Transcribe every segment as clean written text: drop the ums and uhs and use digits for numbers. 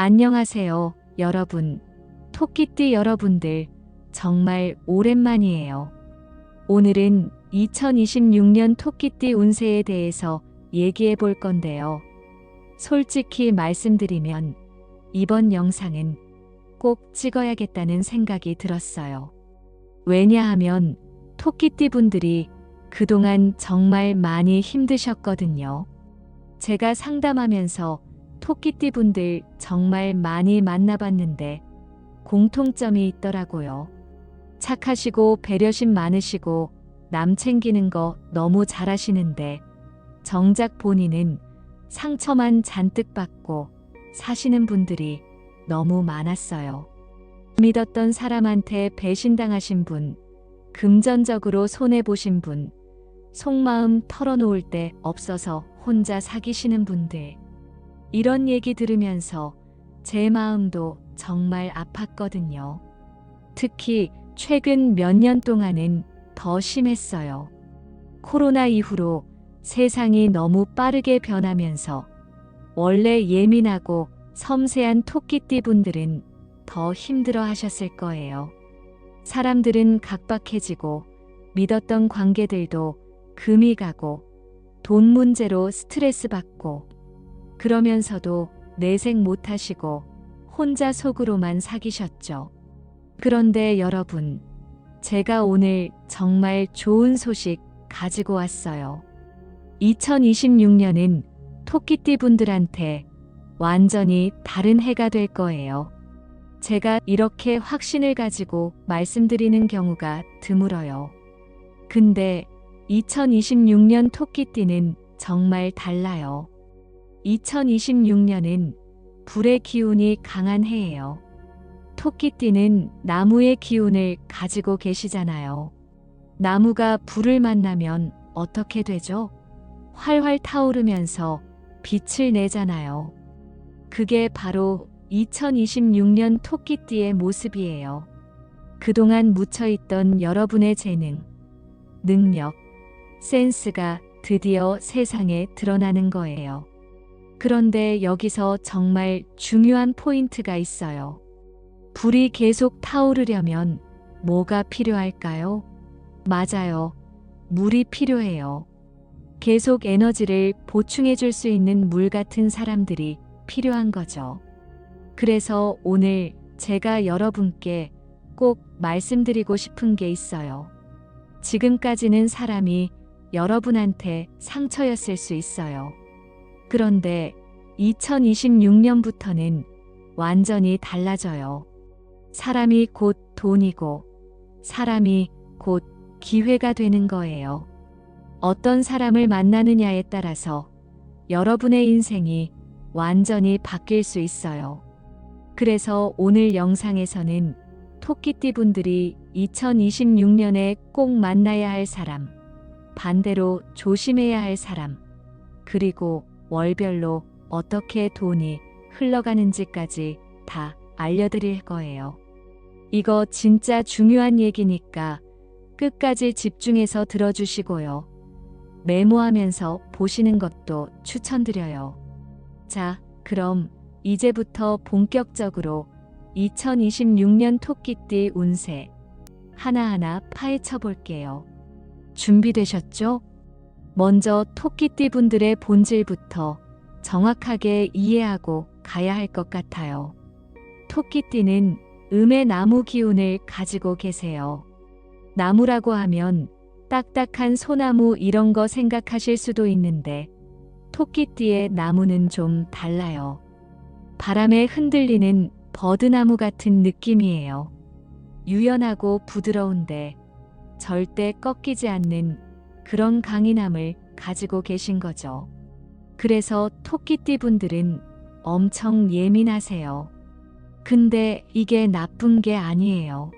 안녕하세요, 여러분. 토끼띠 여러분들, 정말 오랜만이에요. 오늘은 2026년 토끼띠 운세에 대해서 얘기해 볼 건데요. 솔직히 말씀드리면 이번 영상은 꼭 찍어야겠다는 생각이 들었어요. 왜냐하면 토끼띠 분들이 그동안 정말 많이 힘드셨거든요. 제가 상담하면서 토끼띠 분들 정말 많이 만나봤는데 공통점이 있더라고요. 착하시고 배려심 많으시고 남 챙기는 거 너무 잘하시는데 정작 본인은 상처만 잔뜩 받고 사시는 분들이 너무 많았어요. 믿었던 사람한테 배신당하신 분, 금전적으로 손해보신 분, 속마음 털어놓을 데 없어서 혼자 사귀시는 분들. 이런 얘기 들으면서 제 마음도 정말 아팠거든요. 특히 최근 몇 년 동안은 더 심했어요. 코로나 이후로 세상이 너무 빠르게 변하면서 원래 예민하고 섬세한 토끼띠 분들은 더 힘들어 하셨을 거예요. 사람들은 각박해지고 믿었던 관계들도 금이 가고 돈 문제로 스트레스 받고 그러면서도 내색 못하시고 혼자 속으로만 사귀셨죠. 그런데 여러분, 제가 오늘 정말 좋은 소식 가지고 왔어요. 2026년은 토끼띠 분들한테 완전히 다른 해가 될 거예요. 제가 이렇게 확신을 가지고 말씀드리는 경우가 드물어요. 근데 2026년 토끼띠는 정말 달라요. 2026년은 불의 기운이 강한 해예요. 토끼띠는 나무의 기운을 가지고 계시잖아요. 나무가 불을 만나면 어떻게 되죠? 활활 타오르면서 빛을 내잖아요. 그게 바로 2026년 토끼띠의 모습이에요. 그동안 묻혀있던 여러분의 재능, 능력, 센스가 드디어 세상에 드러나는 거예요. 그런데 여기서 정말 중요한 포인트가 있어요. 불이 계속 타오르려면 뭐가 필요할까요? 맞아요. 물이 필요해요. 계속 에너지를 보충해 줄 수 있는 물 같은 사람들이 필요한 거죠. 그래서 오늘 제가 여러분께 꼭 말씀드리고 싶은 게 있어요. 지금까지는 사람이 여러분한테 상처였을 수 있어요. 그런데 2026년부터는 완전히 달라져요. 사람이 곧 돈이고 사람이 곧 기회가 되는 거예요. 어떤 사람을 만나느냐에 따라서 여러분의 인생이 완전히 바뀔 수 있어요. 그래서 오늘 영상에서는 토끼띠 분들이 2026년에 꼭 만나야 할 사람, 반대로 조심해야 할 사람, 그리고 월별로 어떻게 돈이 흘러가는지까지 다 알려드릴 거예요. 이거 진짜 중요한 얘기니까 끝까지 집중해서 들어주시고요. 메모하면서 보시는 것도 추천드려요. 자, 그럼 이제부터 본격적으로 2026년 토끼띠 운세 하나하나 파헤쳐 볼게요. 준비되셨죠? 먼저 토끼띠 분들의 본질부터 정확하게 이해하고 가야 할 것 같아요. 토끼띠는 음의 나무 기운을 가지고 계세요. 나무라고 하면 딱딱한 소나무 이런 거 생각하실 수도 있는데 토끼띠의 나무는 좀 달라요. 바람에 흔들리는 버드나무 같은 느낌이에요. 유연하고 부드러운데 절대 꺾이지 않는 그런 강인함을 가지고 계신 거죠. 그래서 토끼띠 분들은 엄청 예민하세요. 근데 이게 나쁜 게 아니에요.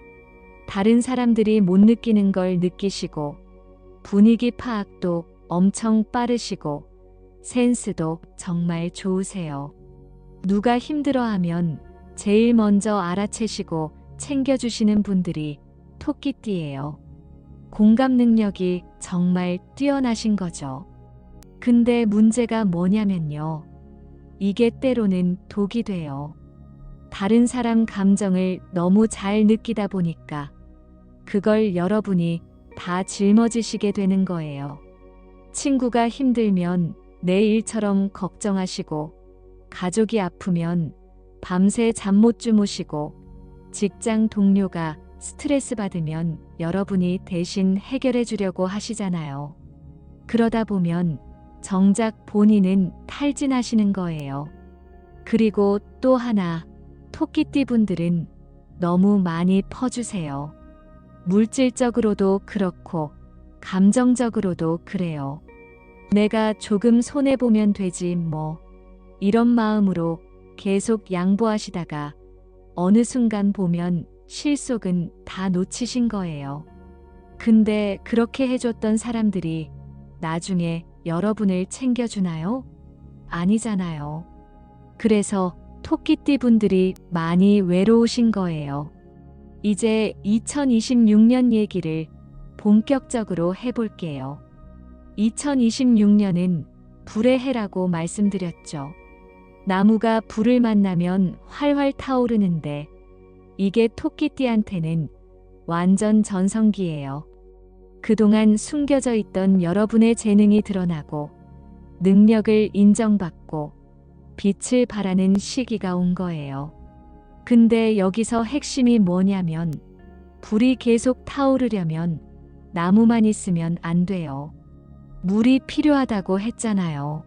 다른 사람들이 못 느끼는 걸 느끼시고 분위기 파악도 엄청 빠르시고 센스도 정말 좋으세요. 누가 힘들어하면 제일 먼저 알아채시고 챙겨주시는 분들이 토끼띠예요. 공감 능력이 정말 뛰어나신 거죠. 근데 문제가 뭐냐면요. 이게 때로는 독이 돼요. 다른 사람 감정을 너무 잘 느끼다 보니까 그걸 여러분이 다 짊어지시게 되는 거예요. 친구가 힘들면 내 일처럼 걱정하시고, 가족이 아프면 밤새 잠 못 주무시고, 직장 동료가 스트레스 받으면 여러분이 대신 해결해 주려고 하시잖아요. 그러다 보면 정작 본인은 탈진하시는 거예요. 그리고 또 하나, 토끼띠 분들은 너무 많이 퍼주세요. 물질적으로도 그렇고 감정적으로도 그래요. 내가 조금 손해보면 되지 뭐, 이런 마음으로 계속 양보하시다가 어느 순간 보면 실속은 다 놓치신 거예요. 근데 그렇게 해줬던 사람들이 나중에 여러분을 챙겨주나요? 아니잖아요. 그래서 토끼띠 분들이 많이 외로우신 거예요. 이제 2026년 얘기를 본격적으로 해볼게요. 2026년은 불의 해라고 말씀드렸죠. 나무가 불을 만나면 활활 타오르는데 이게 토끼띠한테는 완전 전성기예요. 그동안 숨겨져 있던 여러분의 재능이 드러나고 능력을 인정받고 빛을 발하는 시기가 온 거예요. 근데 여기서 핵심이 뭐냐면 불이 계속 타오르려면 나무만 있으면 안 돼요. 물이 필요하다고 했잖아요.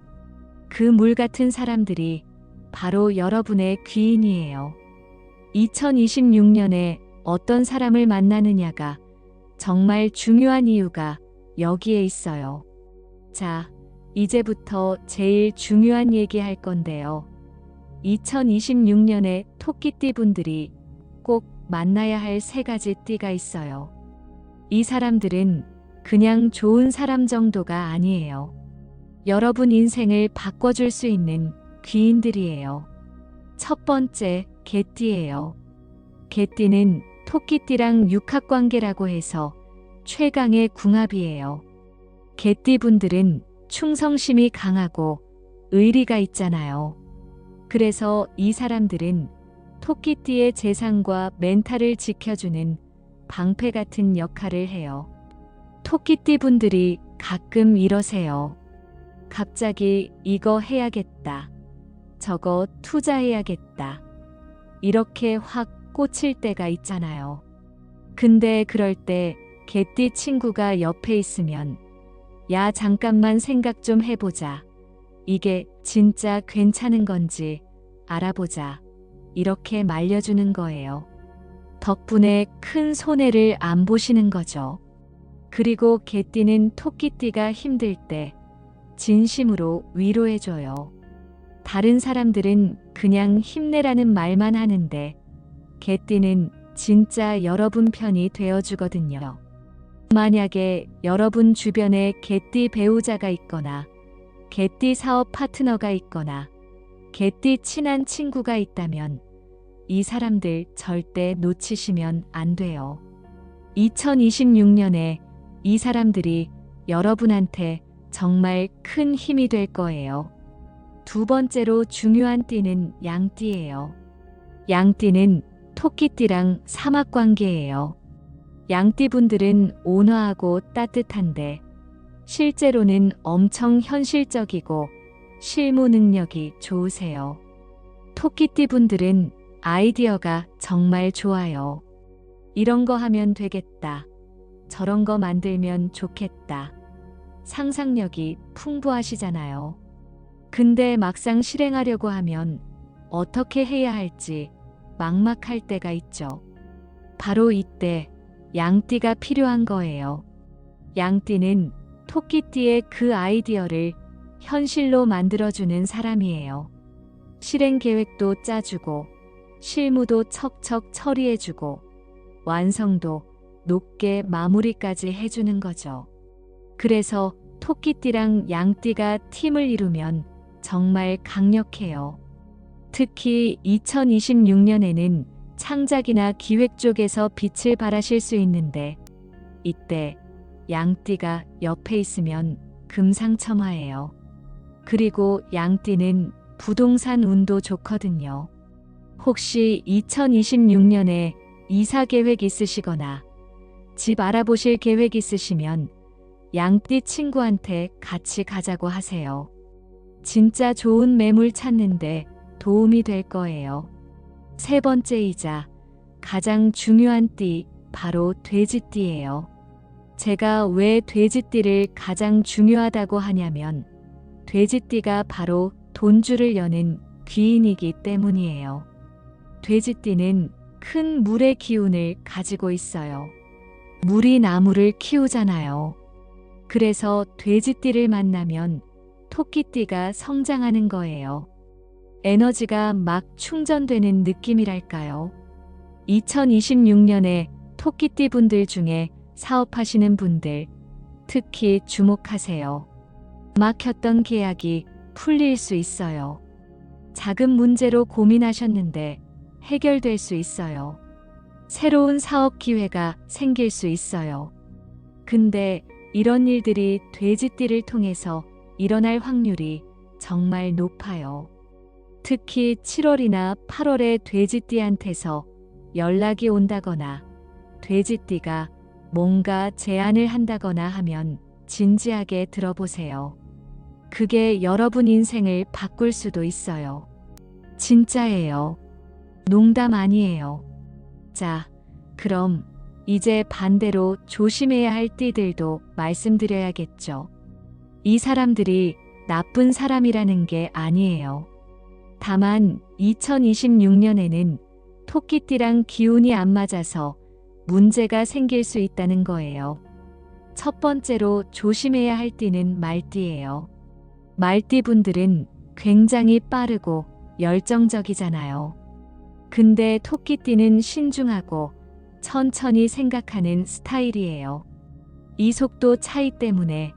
그 물 같은 사람들이 바로 여러분의 귀인이에요. 2026년에 어떤 사람을 만나느냐가 정말 중요한 이유가 여기에 있어요. 자, 이제부터 제일 중요한 얘기 할 건데요. 2026년에 토끼띠 분들이 꼭 만나야 할 3가지 띠가 있어요. 이 사람들은 그냥 좋은 사람 정도가 아니에요. 여러분 인생을 바꿔줄 수 있는 귀인들이에요. 첫 번째, 개띠예요. 개띠는 토끼띠랑 육합관계라고 해서 최강의 궁합이에요. 개띠 분들은 충성심이 강하고 의리가 있잖아요. 그래서 이 사람들은 토끼띠의 재산과 멘탈을 지켜주는 방패 같은 역할을 해요. 토끼띠 분들이 가끔 이러세요. 갑자기 이거 해야겠다. 저거 투자해야겠다. 이렇게 확 꽂힐 때가 있잖아요. 근데 그럴 때 개띠 친구가 옆에 있으면 야, 잠깐만 생각 좀 해보자. 이게 진짜 괜찮은 건지 알아보자. 이렇게 말려주는 거예요. 덕분에 큰 손해를 안 보시는 거죠. 그리고 개띠는 토끼띠가 힘들 때 진심으로 위로해줘요. 다른 사람들은 그냥 힘내라는 말만 하는데 개띠는 진짜 여러분 편이 되어주거든요. 만약에 여러분 주변에 개띠 배우자가 있거나 개띠 사업 파트너가 있거나 개띠 친한 친구가 있다면 이 사람들 절대 놓치시면 안 돼요. 2026년에 이 사람들이 여러분한테 정말 큰 힘이 될 거예요. 두 번째로 중요한 띠는 양띠예요. 양띠는 토끼띠랑 삼합관계예요. 양띠분들은 온화하고 따뜻한데 실제로는 엄청 현실적이고 실무 능력이 좋으세요. 토끼띠분들은 아이디어가 정말 좋아요. 이런 거 하면 되겠다. 저런 거 만들면 좋겠다. 상상력이 풍부하시잖아요. 근데 막상 실행하려고 하면 어떻게 해야 할지 막막할 때가 있죠. 바로 이때 양띠가 필요한 거예요. 양띠는 토끼띠의 그 아이디어를 현실로 만들어주는 사람이에요. 실행 계획도 짜주고 실무도 척척 처리해주고 완성도 높게 마무리까지 해주는 거죠. 그래서 토끼띠랑 양띠가 팀을 이루면 정말 강력해요. 특히 2026년에는 창작이나 기획 쪽에서 빛을 발하실 수 있는데 이때 양띠가 옆에 있으면 금상첨화예요. 그리고 양띠는 부동산 운도 좋거든요. 혹시 2026년에 이사 계획 있으시거나 집 알아보실 계획 있으시면 양띠 친구한테 같이 가자고 하세요. 진짜 좋은 매물 찾는데 도움이 될 거예요. 세 번째이자 가장 중요한 띠, 바로 돼지띠예요. 제가 왜 돼지띠를 가장 중요하다고 하냐면 돼지띠가 바로 돈줄을 여는 귀인이기 때문이에요. 돼지띠는 큰 물의 기운을 가지고 있어요. 물이 나무를 키우잖아요. 그래서 돼지띠를 만나면 토끼띠가 성장하는 거예요. 에너지가 막 충전되는 느낌이랄까요. 2026년에 토끼띠 분들 중에 사업하시는 분들 특히 주목하세요. 막혔던 계약이 풀릴 수 있어요. 자금 문제로 고민하셨는데 해결될 수 있어요. 새로운 사업 기회가 생길 수 있어요. 근데 이런 일들이 돼지띠를 통해서 일어날 확률이 정말 높아요. 특히 7월이나 8월에 돼지띠한테서 연락이 온다거나 돼지띠가 뭔가 제안을 한다거나 하면 진지하게 들어보세요. 그게 여러분 인생을 바꿀 수도 있어요. 진짜예요. 농담 아니에요. 자, 그럼 이제 반대로 조심해야 할 띠들도 말씀드려야겠죠. 이 사람들이 나쁜 사람이라는 게 아니에요. 다만 2026년에는 토끼띠랑 기운이 안 맞아서 문제가 생길 수 있다는 거예요. 첫 번째로 조심해야 할 띠는 말띠예요. 말띠 분들은 굉장히 빠르고 열정적이잖아요. 근데 토끼띠는 신중하고 천천히 생각하는 스타일이에요. 이 속도 차이 때문에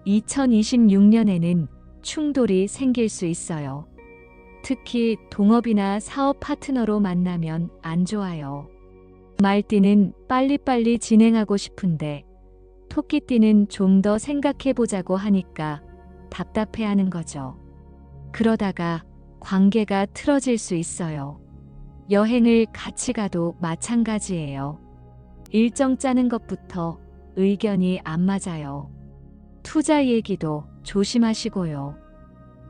2026년에는 충돌이 생길 수 있어요. 특히 동업이나 사업 파트너로 만나면 안 좋아요. 말띠는 빨리빨리 진행하고 싶은데 토끼띠는 좀 더 생각해보자고 하니까 답답해하는 거죠. 그러다가 관계가 틀어질 수 있어요. 여행을 같이 가도 마찬가지예요. 일정 짜는 것부터 의견이 안 맞아요. 투자 얘기도 조심하시고요.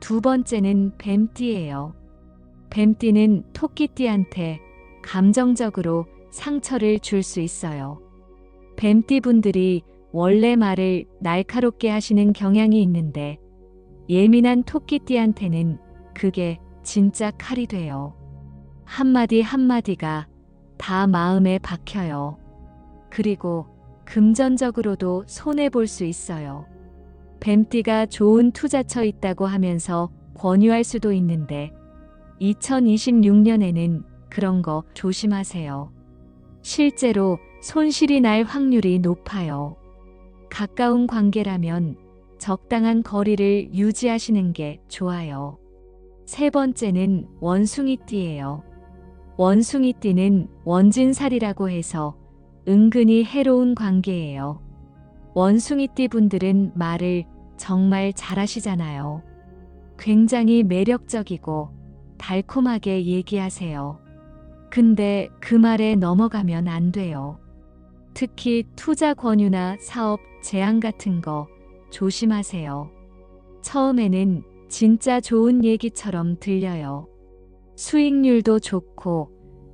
두 번째는 뱀띠예요. 뱀띠는 토끼띠한테 감정적으로 상처를 줄 수 있어요. 뱀띠 분들이 원래 말을 날카롭게 하시는 경향이 있는데 예민한 토끼띠한테는 그게 진짜 칼이 돼요. 한마디 한마디가 다 마음에 박혀요. 그리고 금전적으로도 손해볼 수 있어요. 뱀띠가 좋은 투자처 있다고 하면서 권유할 수도 있는데 2026년에는 그런 거 조심하세요. 실제로 손실이 날 확률이 높아요. 가까운 관계라면 적당한 거리를 유지하시는 게 좋아요. 세 번째는 원숭이띠예요. 원숭이띠는 원진살이라고 해서 은근히 해로운 관계예요. 원숭이띠 분들은 말을 정말 잘하시잖아요. 굉장히 매력적이고 달콤하게 얘기하세요. 근데 그 말에 넘어가면 안 돼요. 특히 투자 권유나 사업 제안 같은 거 조심하세요. 처음에는 진짜 좋은 얘기처럼 들려요. 수익률도 좋고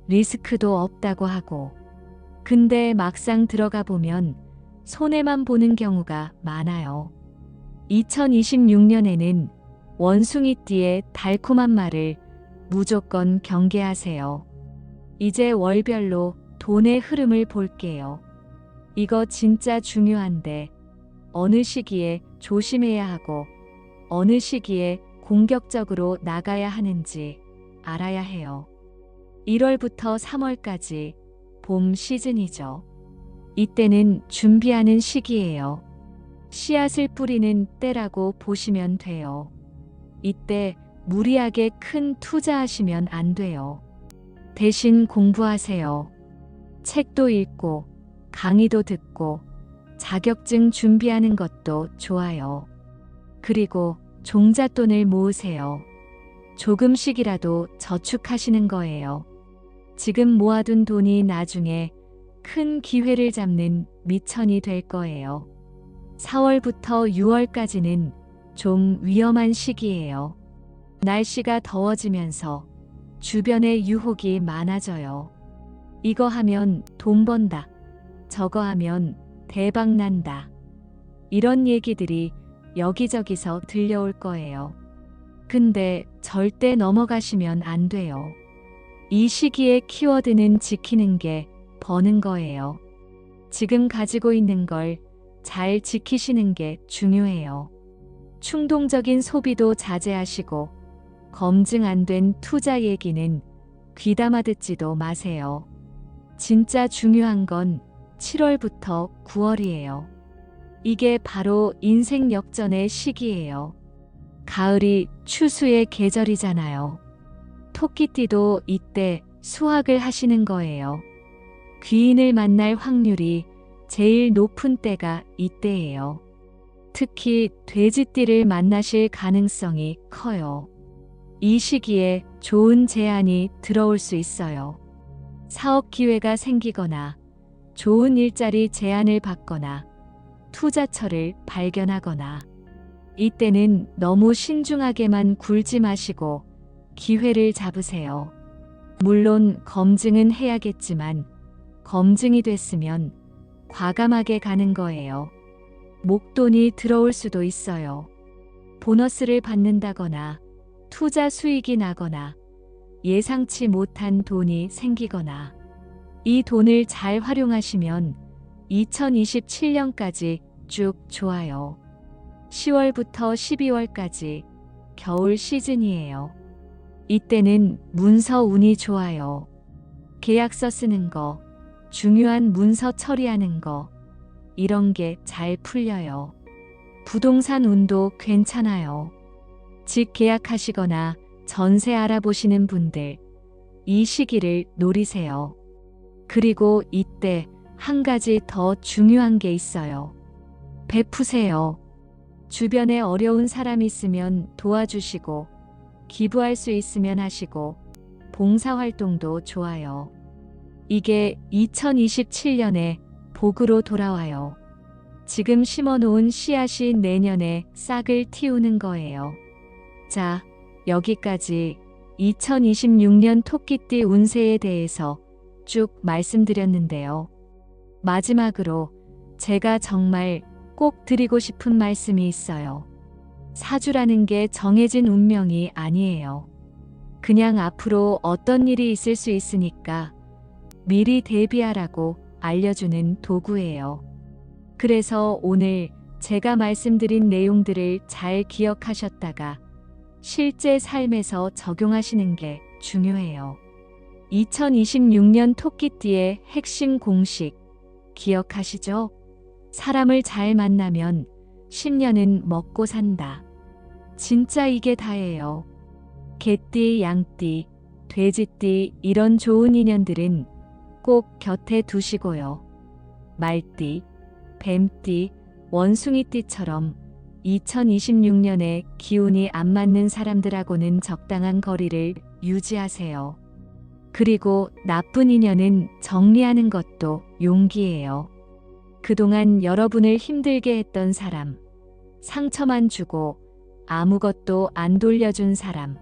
리스크도 없다고 하고. 근데 막상 들어가 보면 손해만 보는 경우가 많아요. 2026년에는 원숭이띠의 달콤한 말을 무조건 경계하세요. 이제 월별로 돈의 흐름을 볼게요. 이거 진짜 중요한데 어느 시기에 조심해야 하고 어느 시기에 공격적으로 나가야 하는지 알아야 해요. 1월부터 3월까지 봄 시즌이죠. 이때는 준비하는 시기예요. 씨앗을 뿌리는 때라고 보시면 돼요. 이때 무리하게 큰 투자하시면 안 돼요. 대신 공부하세요. 책도 읽고 강의도 듣고 자격증 준비하는 것도 좋아요. 그리고 종잣돈을 모으세요. 조금씩이라도 저축하시는 거예요. 지금 모아둔 돈이 나중에 큰 기회를 잡는 미천이 될 거예요. 4월부터 6월까지는 좀 위험한 시기예요. 날씨가 더워지면서 주변에 유혹이 많아져요. 이거 하면 돈 번다. 저거 하면 대박 난다. 이런 얘기들이 여기저기서 들려올 거예요. 근데 절대 넘어가시면 안 돼요. 이 시기의 키워드는 지키는 게 버는 거예요. 지금 가지고 있는 걸 잘 지키시는 게 중요해요. 충동적인 소비도 자제하시고 검증 안 된 투자 얘기는 귀담아 듣지도 마세요. 진짜 중요한 건 7월부터 9월이에요. 이게 바로 인생 역전의 시기예요. 가을이 추수의 계절이잖아요. 토끼띠도 이때 수확을 하시는 거예요. 귀인을 만날 확률이 제일 높은 때가 이때예요. 특히 돼지띠를 만나실 가능성이 커요. 이 시기에 좋은 제안이 들어올 수 있어요. 사업 기회가 생기거나 좋은 일자리 제안을 받거나 투자처를 발견하거나 이때는 너무 신중하게만 굴지 마시고 기회를 잡으세요. 물론 검증은 해야겠지만 검증이 됐으면 과감하게 가는 거예요. 목돈이 들어올 수도 있어요. 보너스를 받는다거나 투자 수익이 나거나 예상치 못한 돈이 생기거나 이 돈을 잘 활용하시면 2027년까지 쭉 좋아요. 10월부터 12월까지 겨울 시즌이에요. 이때는 문서 운이 좋아요. 계약서 쓰는 거, 중요한 문서 처리하는 거, 이런 게 잘 풀려요. 부동산 운도 괜찮아요. 집 계약하시거나 전세 알아보시는 분들, 이 시기를 노리세요. 그리고 이때 한 가지 더 중요한 게 있어요. 베푸세요. 주변에 어려운 사람 있으면 도와주시고, 기부할 수 있으면 하시고, 봉사활동도 좋아요. 이게 2027년에 복으로 돌아와요. 지금 심어놓은 씨앗이 내년에 싹을 틔우는 거예요. 자, 여기까지 2026년 토끼띠 운세에 대해서 쭉 말씀드렸는데요. 마지막으로 제가 정말 꼭 드리고 싶은 말씀이 있어요. 사주라는 게 정해진 운명이 아니에요. 그냥 앞으로 어떤 일이 있을 수 있으니까 미리 대비하라고 알려주는 도구예요. 그래서 오늘 제가 말씀드린 내용들을 잘 기억하셨다가 실제 삶에서 적용하시는 게 중요해요. 2026년 토끼띠의 핵심 공식 기억하시죠? 사람을 잘 만나면 10년은 먹고 산다. 진짜 이게 다예요. 개띠, 양띠, 돼지띠 이런 좋은 인연들은 꼭 곁에 두시고요. 말띠, 뱀띠, 원숭이띠처럼 2026년에 기운이 안 맞는 사람들하고는 적당한 거리를 유지하세요. 그리고 나쁜 인연은 정리하는 것도 용기예요. 그동안 여러분을 힘들게 했던 사람, 상처만 주고 아무것도 안 돌려준 사람,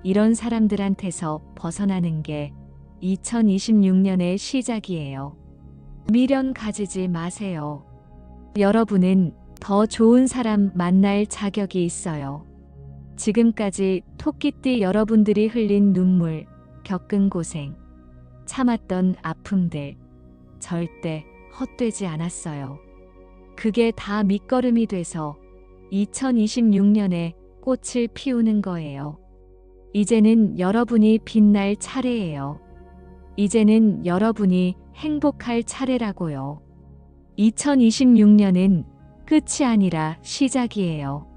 이런 사람들한테서 벗어나는 게 2026년의 시작이에요. 미련 가지지 마세요. 여러분은 더 좋은 사람 만날 자격이 있어요. 지금까지 토끼띠 여러분들이 흘린 눈물, 겪은 고생, 참았던 아픔들 절대 헛되지 않았어요. 그게 다 밑거름이 돼서 2026년에 꽃을 피우는 거예요. 이제는 여러분이 빛날 차례예요. 이제는 여러분이 행복할 차례라고요. 2026년은 끝이 아니라 시작이에요.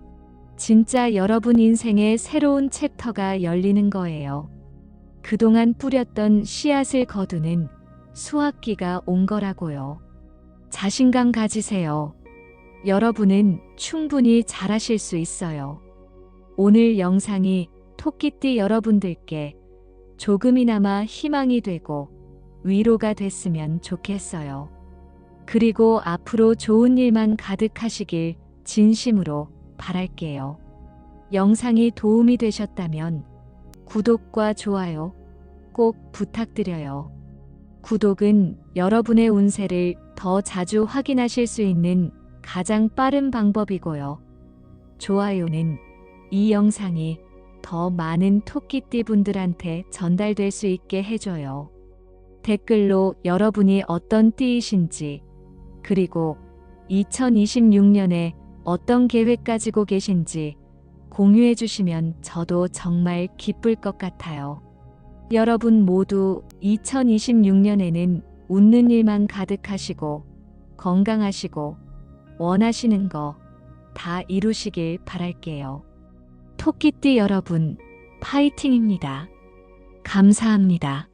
진짜 여러분 인생의 새로운 챕터가 열리는 거예요. 그동안 뿌렸던 씨앗을 거두는 수확기가 온 거라고요. 자신감 가지세요. 여러분은 충분히 잘하실 수 있어요. 오늘 영상이 토끼띠 여러분들께 조금이나마 희망이 되고 위로가 됐으면 좋겠어요. 그리고 앞으로 좋은 일만 가득하시길 진심으로 바랄게요. 영상이 도움이 되셨다면 구독과 좋아요 꼭 부탁드려요. 구독은 여러분의 운세를 더 자주 확인하실 수 있는 가장 빠른 방법이고요. 좋아요는 이 영상이 더 많은 토끼띠 분들한테 전달될 수 있게 해줘요. 댓글로 여러분이 어떤 띠이신지, 그리고 2026년에 어떤 계획 가지고 계신지 공유해 주시면 저도 정말 기쁠 것 같아요. 여러분 모두 2026년에는 웃는 일만 가득하시고 건강하시고 원하시는 거 다 이루시길 바랄게요. 토끼띠 여러분, 파이팅입니다. 감사합니다.